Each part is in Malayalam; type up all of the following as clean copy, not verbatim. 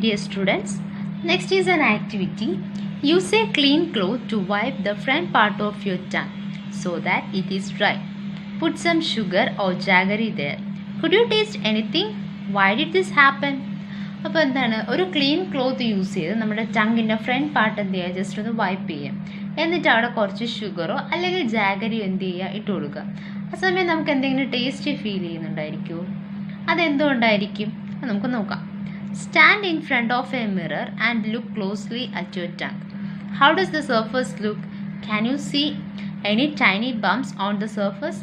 dear students. Next is an activity. Use a clean cloth to wipe the front part of your tongue so that it is dry. Put some sugar or jaggery there. Could you taste anything? Why did this happen? അപ്പോൾ എന്താണ്, ഒരു ക്ലീൻ ക്ലോത്ത് യൂസ് ചെയ്ത് നമ്മുടെ ടങ്ങിൻ്റെ ഫ്രണ്ട് പാർട്ട് എന്ത് ചെയ്യുക, ജസ്റ്റ് ഒന്ന് വൈപ്പ് ചെയ്യുക. എന്നിട്ട് അവിടെ കുറച്ച് ഷുഗറോ അല്ലെങ്കിൽ ജാഗരിയോ എന്ത് ചെയ്യുക, ഇട്ട് കൊടുക്കുക. ആ സമയം നമുക്ക് എന്തെങ്കിലും ടേസ്റ്റ് ഫീൽ ചെയ്യുന്നുണ്ടായിരിക്കുമോ? അതെന്തുകൊണ്ടായിരിക്കും? നമുക്ക് നോക്കാം. Stand in front of a mirror and look closely at your tongue. How does the surface look? Can you see any tiny bumps on the surface?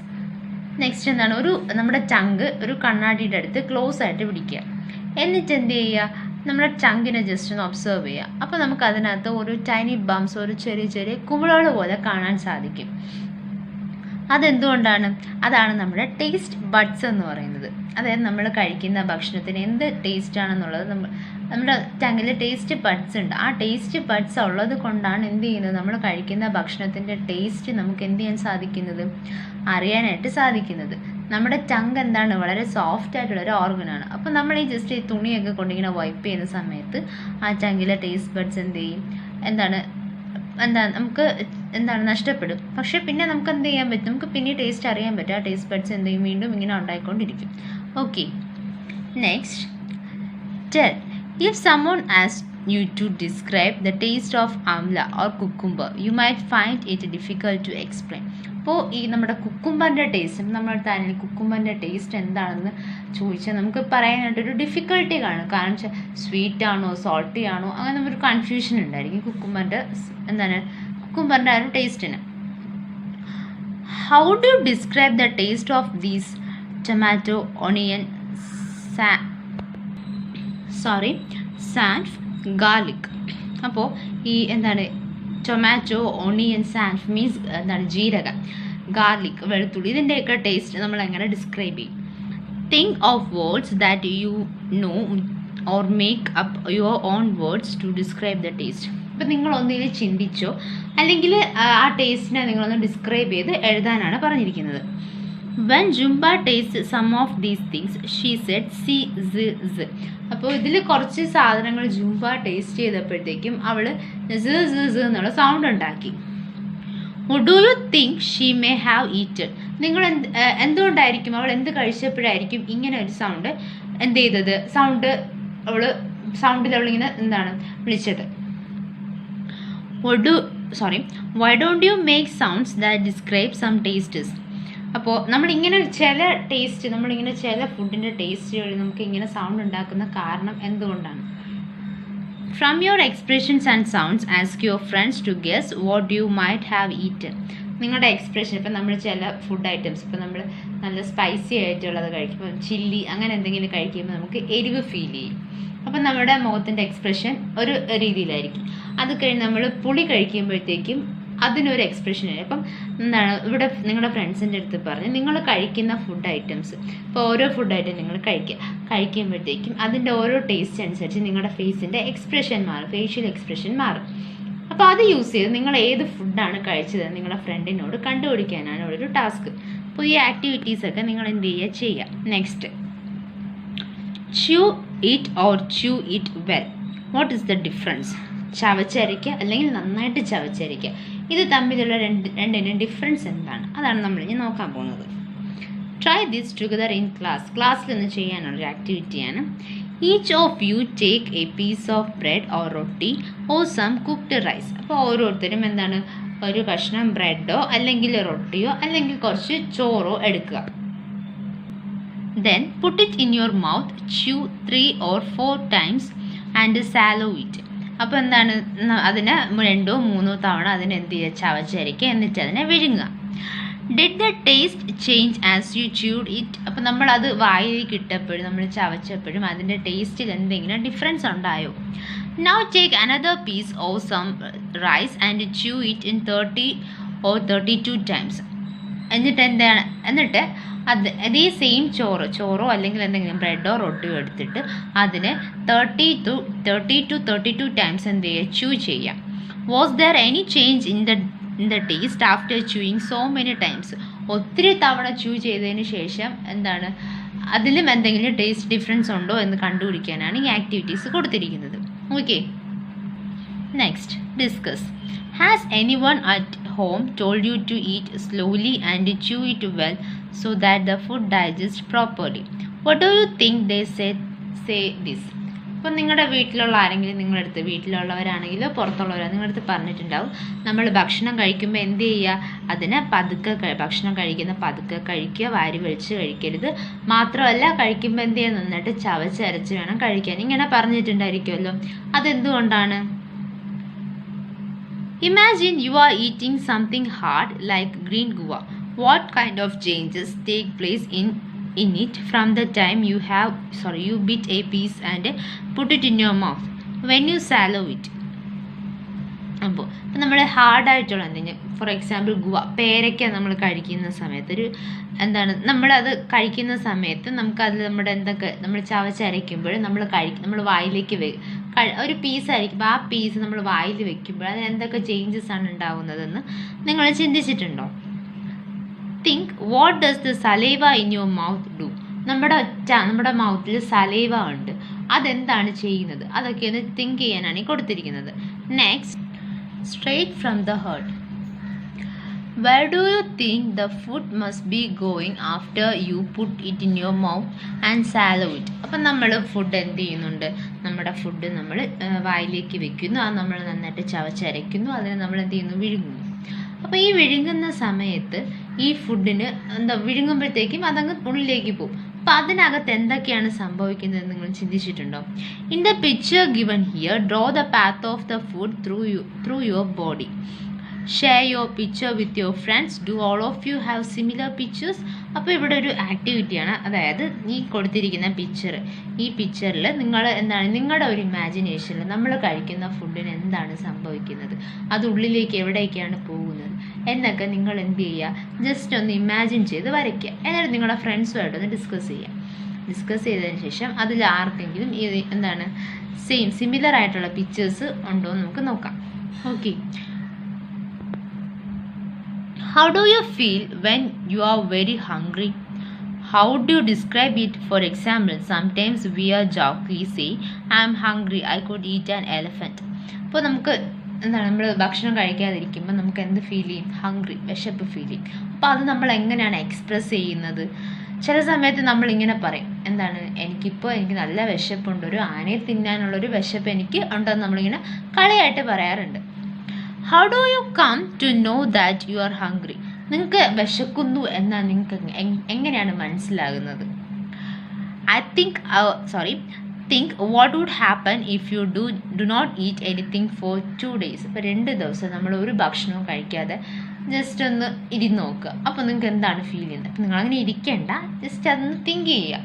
Next എന്താണ്, നമ്മുടെ ടങ്ക് ഒരു കണ്ണാടിയുടെ അടുത്ത് ക്ലോസ് ആയിട്ട് പിടിക്കുക. എന്നിട്ട് എന്ത് ചെയ്യുക, നമ്മുടെ ടങ്കിനെ ജസ്റ്റ് ഒന്ന് ഒബ്സർവ് ചെയ്യുക. അപ്പോൾ നമുക്ക് അതിനകത്ത് ഒരു ടൈനി ബംസ്, ഒരു ചെറിയ ചെറിയ കുമിളകൾ പോലെ കാണാൻ സാധിക്കും. അതെന്തുകൊണ്ടാണ്? അതാണ് നമ്മുടെ ടേസ്റ്റ് ബഡ്സ് എന്ന് പറയുന്നത്. അതായത് നമ്മൾ കഴിക്കുന്ന ഭക്ഷണത്തിന് എന്ത് ടേസ്റ്റ് ആണെന്നുള്ളത് നമ്മുടെ ടങ്ങിൽ ടേസ്റ്റ് ബഡ്സ് ഉണ്ട്. ആ ടേസ്റ്റ് ബഡ്സ് ഉള്ളത് കൊണ്ടാണ് എന്ത് ചെയ്യുന്നത്, നമ്മൾ കഴിക്കുന്ന ഭക്ഷണത്തിൻ്റെ ടേസ്റ്റ് നമുക്ക് എന്ത് ചെയ്യാൻ സാധിക്കുന്നത്, അറിയാനായിട്ട് സാധിക്കുന്നത്. നമ്മുടെ ടങ് എന്താണ്, വളരെ സോഫ്റ്റ് ആയിട്ടുള്ള ഒരു ഓർഗനാണ്. അപ്പോൾ നമ്മൾ ഈ ജസ്റ്റ് ഈ തുണിയൊക്കെ കൊണ്ടിങ്ങനെ വൈപ്പ് ചെയ്യുന്ന സമയത്ത് ആ ടങ്ങിലെ ടേസ്റ്റ് ബഡ്സ് എന്ത് ചെയ്യും, നമുക്ക് നഷ്ടപ്പെടും. പക്ഷെ പിന്നെ നമുക്ക് എന്ത് ചെയ്യാൻ പറ്റും, നമുക്ക് പിന്നെ ടേസ്റ്റ് അറിയാൻ പറ്റും. ആ ടേസ്റ്റ് ബഡ്സ് എന്ത് ചെയ്യും, വീണ്ടും ഇങ്ങനെ ഉണ്ടായിക്കൊണ്ടിരിക്കും. Okay, next, tell if someone asks you to describe the taste of amla or cucumber, you might find it difficult to explain. അപ്പോൾ ഈ നമ്മുടെ കുക്കുംബറിൻ്റെ ടേസ്റ്റ്, നമ്മൾ തന്നെ കുക്കുംബറിൻ്റെ ടേസ്റ്റ് എന്താണെന്ന് ചോദിച്ചാൽ നമുക്ക് പറയാനായിട്ടൊരു ഡിഫിക്കൽട്ടി കാണും. കാരണം വെച്ചാൽ സ്വീറ്റ് ആണോ സോൾട്ടി ആണോ അങ്ങനെ നമുക്കൊരു കൺഫ്യൂഷൻ ഉണ്ടായിരിക്കും കുക്കുംബറിൻ്റെ കുക്കുംബറിൻ്റെ ആ ഒരു ടേസ്റ്റിന്. How do describe the taste of these tomato, onion, saunf, garlic. അപ്പോൾ ഈ ടൊമാറ്റോ, ഓണിയൻ, സാൻഫ് മീൻസ് ജീരകം, ഗാർലിക് വെളുത്തുള്ളി, ഇതിൻ്റെയൊക്കെ ടേസ്റ്റ് നമ്മൾ എങ്ങനെ ഡിസ്ക്രൈബ് ചെയ്യും? Think of words that you know or make up your own words to describe the taste. ഇപ്പം നിങ്ങൾ ഒന്നിൽ ചിന്തിച്ചോ അല്ലെങ്കിൽ ആ ടേസ്റ്റിനെ നിങ്ങളൊന്ന് ഡിസ്ക്രൈബ് ചെയ്ത് എഴുതാനാണ് പറഞ്ഞിരിക്കുന്നത്. When Jumba tasted some of these things, she said see z. അപ്പോൾ ഇതിൽ കുറച്ച് സാധനങ്ങൾ ജുംബ ടേസ്റ്റ് ചെയ്തപ്പോഴത്തേക്കും അവൾ z എന്നുള്ള സൗണ്ട് ഉണ്ടാക്കി. Do you think she may have eated? നിങ്ങൾ എന്തുകൊണ്ടായിരിക്കും, അവൾ എന്ത് കഴിച്ചപ്പോഴായിരിക്കും ഇങ്ങനെ ഒരു സൗണ്ട് എന്ത് ചെയ്തത്, സൗണ്ടിൽ അവളിങ്ങനെ വിളിച്ചത്? Why don't you make sounds that describe some tastes? അപ്പോൾ നമ്മളിങ്ങനെ ചില ഫുഡിൻ്റെ ടേസ്റ്റുകൾ നമുക്ക് ഇങ്ങനെ സൗണ്ട് ഉണ്ടാക്കുന്ന കാരണം എന്തുകൊണ്ടാണ്? From your expressions and sounds ask your friends to guess what you might have eaten. നിങ്ങളുടെ എക്സ്പ്രഷൻ, ഇപ്പം നമ്മൾ ചില ഫുഡ് ഐറ്റംസ്, ഇപ്പം നമ്മൾ നല്ല സ്പൈസി ആയിട്ടുള്ളത് കഴിക്കുമ്പോൾ, ചില്ലി അങ്ങനെ എന്തെങ്കിലും കഴിക്കുമ്പോൾ നമുക്ക് എരിവ് ഫീൽ ചെയ്യും. അപ്പം നമ്മുടെ മുഖത്തിൻ്റെ എക്സ്പ്രഷൻ ഒരു രീതിയിലായിരിക്കും. അത് കഴിഞ്ഞ് നമ്മൾ പുളി കഴിക്കുമ്പോഴത്തേക്കും അതിനൊരു എക്സ്പ്രഷൻ ആയി. അപ്പം ഇവിടെ നിങ്ങളുടെ ഫ്രണ്ട്സിൻ്റെ അടുത്ത് പറഞ്ഞ് നിങ്ങൾ കഴിക്കുന്ന ഫുഡ് ഐറ്റംസ്, ഇപ്പോൾ ഓരോ ഫുഡ് ഐറ്റം നിങ്ങൾ കഴിക്കുമ്പോഴത്തേക്കും അതിൻ്റെ ഓരോ ടേസ്റ്റ് അനുസരിച്ച് നിങ്ങളുടെ ഫേസിൻ്റെ എക്സ്പ്രഷൻ മാറും, ഫേഷ്യൽ എക്സ്പ്രഷൻ മാറും. അപ്പോൾ അത് യൂസ് ചെയ്ത് നിങ്ങൾ ഏത് ഫുഡാണ് കഴിച്ചതെന്ന് നിങ്ങളുടെ ഫ്രണ്ടിനോട് കണ്ടുപിടിക്കാനാണ് ഇവിടെ ഒരു ടാസ്ക്. അപ്പോൾ ഈ ആക്ടിവിറ്റീസൊക്കെ നിങ്ങൾ എന്ത് ചെയ്യുക. Next, chew it or chew it well. What is the difference? ചവച്ചരയ്ക്കുക അല്ലെങ്കിൽ നന്നായിട്ട് ചവച്ചരയ്ക്കുക. ഇത് തമ്മിലുള്ള രണ്ടിനും ഡിഫറൻസ് എന്താണ്? അതാണ് നമ്മൾ ഇനി നോക്കാൻ പോകുന്നത്. ട്രൈ ദിസ് ടുഗദർ ഇൻ ക്ലാസ്സിൽ നിന്ന് ചെയ്യാനുള്ളൊരു ആക്ടിവിറ്റിയാണ്. Each of you take a piece of bread or roti or some cooked rice. അപ്പോൾ ഓരോരുത്തരും ഒരു കഷ്ണം ബ്രെഡോ അല്ലെങ്കിൽ റൊട്ടിയോ അല്ലെങ്കിൽ കുറച്ച് ചോറോ എടുക്കുക. Then put it in your mouth, chew 3 or 4 times and swallow it. അപ്പോൾ അതിനെ 2 or 3 തവണ അതിനെ എന്ത് ചെയ്യുക, ചവച്ചരയ്ക്കുക, എന്നിട്ട് അതിനെ വിഴുങ്ങുക. Did the taste change as you chewed it? അപ്പോൾ നമ്മളത് വായിലേക്ക് ഇട്ടപ്പോഴും നമ്മൾ ചവച്ചപ്പോഴും അതിൻ്റെ ടേസ്റ്റിൽ എന്തെങ്കിലും ഡിഫറൻസ് ഉണ്ടായോ? Now take another piece or some rice and chew it in 30 or 32 times. എന്നിട്ട് അതേ സെയിം ചോറോ അല്ലെങ്കിൽ എന്തെങ്കിലും ബ്രെഡോ റൊട്ടിയോ എടുത്തിട്ട് അതിന് 30 to 32 times എന്ത് ചെയ്യുക, ച്യൂ ചെയ്യാം. Was there any change in the taste after chewing so many times? ഒത്തിരി തവണ ച്യൂ ചെയ്തതിന് ശേഷം അതിലും എന്തെങ്കിലും ടേസ്റ്റ് ഡിഫറൻസ് ഉണ്ടോ എന്ന് കണ്ടുപിടിക്കാനാണ് ഈ ആക്ടിവിറ്റീസ് കൊടുത്തിരിക്കുന്നത്. Okay, next discuss. Has anyone at home told you to eat slowly and chew it well so that the food digests properly? What do you think they say this? അപ്പോൾ നിങ്ങളുടെ വീട്ടിലുള്ള ആരെങ്കിലും നിങ്ങളുടെ അടുത്ത്, വീട്ടിലുള്ളവരാണെങ്കിലോ പുറത്തുള്ളവരാണ് നിങ്ങളുടെ അടുത്ത് പറഞ്ഞിട്ടുണ്ടാവും, നമ്മൾ ഭക്ഷണം കഴിക്കുമ്പോൾ എന്ത് ചെയ്യുക, അതിനെ പതുക്കെ ഭക്ഷണം കഴിക്കുന്ന പതുക്കെ കഴിക്കുക, വാരി വലിച്ച് കഴിക്കരുത്, മാത്രമല്ല കഴിക്കുമ്പോൾ എന്ത് ചെയ്യുക, നന്നായിട്ട് ചവച്ചരച്ച് വേണം കഴിക്കാൻ, ഇങ്ങനെ പറഞ്ഞിട്ടുണ്ടായിരിക്കുമല്ലോ. അതെന്തുകൊണ്ടാണ്? Imagine you are eating something hard like green guava. What kind of changes take place in it from the time you bit a piece and put it in your mouth when you swallow it? അപ്പോൾ നമ്മൾ ഹാർഡായിട്ടുള്ള എന്തെങ്കിലും, ഫോർ എക്സാമ്പിൾ പേരയ്ക്ക നമ്മൾ കഴിക്കുന്ന സമയത്ത് നമ്മളത് കഴിക്കുന്ന സമയത്ത് നമുക്കത് നമ്മുടെ എന്തൊക്കെ നമ്മൾ ചവച്ചരയ്ക്കുമ്പോൾ നമ്മൾ വായിലേക്ക് ഒരു പീസായിരിക്കും, ആ പീസ് നമ്മൾ വായിൽ വെക്കുമ്പോൾ അതിന് എന്തൊക്കെ ചേഞ്ചസ് ആണ് ഉണ്ടാകുന്നതെന്ന് നിങ്ങൾ ചിന്തിച്ചിട്ടുണ്ടോ? Think what does the saliva in your mouth do? നമ്മുടെ മൗത്തിൽ സലൈവ ഉണ്ട്, അതെന്താണ് ചെയ്യുന്നത്? അതൊക്കെ ഒന്ന് തിങ്ക് ചെയ്യാനാണ് കൊടുത്തിരിക്കുന്നത്. Next, straight from the heart. Where do you think the food must be going after you put it in your mouth and swallow it? അപ്പം നമ്മൾ ഫുഡ് എന്ത് ചെയ്യുന്നുണ്ട്, നമ്മുടെ ഫുഡ് നമ്മൾ വായിലേക്ക് വെക്കുന്നു, അത് നമ്മൾ നന്നായിട്ട് ചവച്ചരയ്ക്കുന്നു, അതിനെ നമ്മൾ എന്ത് ചെയ്യുന്നു, വിഴുങ്ങുന്നു. അപ്പോൾ ഈ വിഴുങ്ങുന്ന സമയത്ത് ഈ ഫുഡിന് വിഴുങ്ങുമ്പോഴത്തേക്കും അതങ്ങ് ഉള്ളിലേക്ക് പോകും. അപ്പം അതിനകത്ത് എന്തൊക്കെയാണ് സംഭവിക്കുന്നത് നിങ്ങൾ ചിന്തിച്ചിട്ടുണ്ടോ? In the picture given here, draw the path of the food through your body. Share your picture with your friends. Do all of you have similar pictures? അപ്പോൾ ഇവിടെ ഒരു ആക്ടിവിറ്റിയാണ്, അതായത് ഈ കൊടുത്തിരിക്കുന്ന ഈ പിക്ചറിൽ നിങ്ങൾ നിങ്ങളുടെ ഒരു ഇമാജിനേഷനിൽ നമ്മൾ കഴിക്കുന്ന ഫുഡിന് എന്താണ് സംഭവിക്കുന്നത്, അത് ഉള്ളിലേക്ക് എവിടേക്കാണ് പോകുന്നത് എന്നൊക്കെ നിങ്ങൾ എന്ത് ചെയ്യുക, ജസ്റ്റ് ഒന്ന് ഇമാജിൻ ചെയ്ത് വരയ്ക്കുക. എന്നിട്ട് നിങ്ങളുടെ ഫ്രണ്ട്സുമായിട്ടൊന്ന് ഡിസ്കസ് ചെയ്തതിന് ശേഷം അതിൽ ആർക്കെങ്കിലും സിമിലർ ആയിട്ടുള്ള പിക്ചേഴ്സ് ഉണ്ടോ എന്ന് നമുക്ക് നോക്കാം. Okay, how do you feel when you are very hungry? How do you describe it? For example, sometimes we are jokingly say, I am hungry, I could eat an elephant. അപ്പോൾ നമുക്ക് നമ്മൾ ഭക്ഷണം കഴിക്കാതിരിക്കുമ്പോൾ നമുക്ക് എന്ത് ഫീൽ ചെയ്യും? ഹംഗ്രി, വിശപ്പ് ഫീൽ ചെയ്യും. അപ്പോൾ അത് നമ്മൾ എങ്ങനെയാണ് എക്സ്പ്രസ് ചെയ്യുന്നത്? ചില സമയത്ത് നമ്മളിങ്ങനെ പറയും, എനിക്ക് നല്ല വിശപ്പുണ്ട്, ഒരു ആനയെ തിന്നാനുള്ളൊരു വിശപ്പ് എനിക്ക് ഉണ്ടെന്ന് നമ്മളിങ്ങനെ കളിയായിട്ട് പറയാറുണ്ട്. How do you come to know that you are hungry? നിങ്ങൾക്ക് വിശക്കുന്നു എന്നാൽ നിങ്ങൾക്ക് എങ്ങനെയാണ് മനസ്സിലാകുന്നത്? Think what would happen if you do not eat anything for 2 days. ഇപ്പോൾ 2 ദിവസം നമ്മൾ ഒരു ഭക്ഷണവും കഴിക്കാതെ ജസ്റ്റ് ഒന്ന് ഇരുന്ന് നോക്കുക. അപ്പോൾ നിങ്ങൾക്ക് എന്താണ് ഫീൽ ചെയ്യുന്നത്? അപ്പോൾ നിങ്ങളങ്ങനെ ഇരിക്കേണ്ട, ജസ്റ്റ് അതൊന്ന് തിങ്ക് ചെയ്യുക.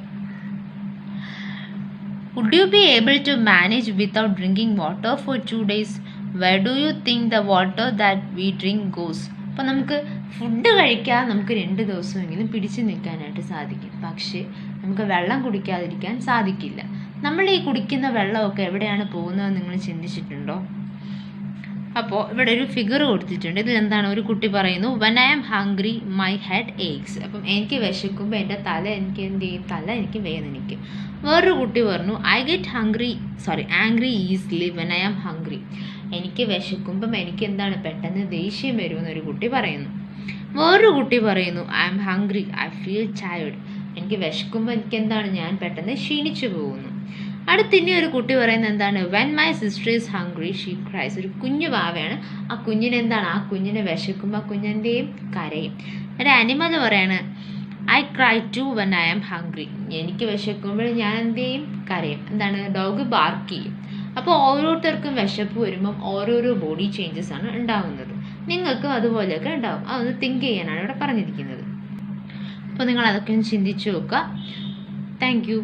Would you be able to manage without drinking water for 2 days? Where do you think the water that we drink goes? അപ്പോൾ നമുക്ക് ഫുഡ് കഴിക്കാതെ നമുക്ക് 2 ദിവസമെങ്കിലും പിടിച്ചു നിൽക്കാനായിട്ട് സാധിക്കും, പക്ഷേ നമുക്ക് വെള്ളം കുടിക്കാതിരിക്കാൻ സാധിക്കില്ല. നമ്മൾ ഈ കുടിക്കുന്ന വെള്ളമൊക്കെ എവിടെയാണ് പോകുന്നതെന്ന് നിങ്ങൾ ചിന്തിച്ചിട്ടുണ്ടോ? അപ്പോൾ ഇവിടെ ഒരു ഫിഗർ കൊടുത്തിട്ടുണ്ട്. ഇതിൽ എന്താണ്, ഒരു കുട്ടി പറയുന്നു, when I am hungry my head aches. അപ്പം എനിക്ക് വിശക്കുമ്പോൾ എൻ്റെ തല എനിക്ക് വേദനിക്കും. വേറൊരു കുട്ടി പറഞ്ഞു, I get angry easily when I am hungry. എനിക്ക് വിശക്കുമ്പം എനിക്ക് പെട്ടെന്ന് ദേഷ്യം വരുമെന്നൊരു കുട്ടി പറയുന്നു. വേറൊരു കുട്ടി പറയുന്നു, I am hungry, I feel tired. എനിക്ക് വിശക്കുമ്പോൾ ഞാൻ പെട്ടെന്ന് ക്ഷീണിച്ചു പോകുന്നു. അടുത്തിനി ഒരു കുട്ടി പറയുന്നത് when my sister is hungry she cries. ഒരു കുഞ്ഞു വാവയാണ്, ആ കുഞ്ഞിനെ വിശക്കുമ്പോൾ ആ കുഞ്ഞിൻ്റെയും കരയും. ഒരു ആനിമൽ പറയാണ്, I cry too when I am hungry. എനിക്ക് വിശക്കുമ്പോൾ ഞാൻ കരയും. ഡോഗ് ബാർക്ക് ചെയ്യും. അപ്പോൾ ഓരോരുത്തർക്കും വിശപ്പ് വരുമ്പം ഓരോരോ ബോഡി ചേഞ്ചസ് ആണ് ഉണ്ടാകുന്നത്. നിങ്ങൾക്കും അതുപോലെയൊക്കെ ഉണ്ടാകും. അതൊന്ന് തിങ്ക് ചെയ്യാനാണ് ഇവിടെ പറഞ്ഞിരിക്കുന്നത്. അപ്പോൾ നിങ്ങൾ അതൊക്കെ ഒന്ന് ചിന്തിച്ചു നോക്കുക. Thank you.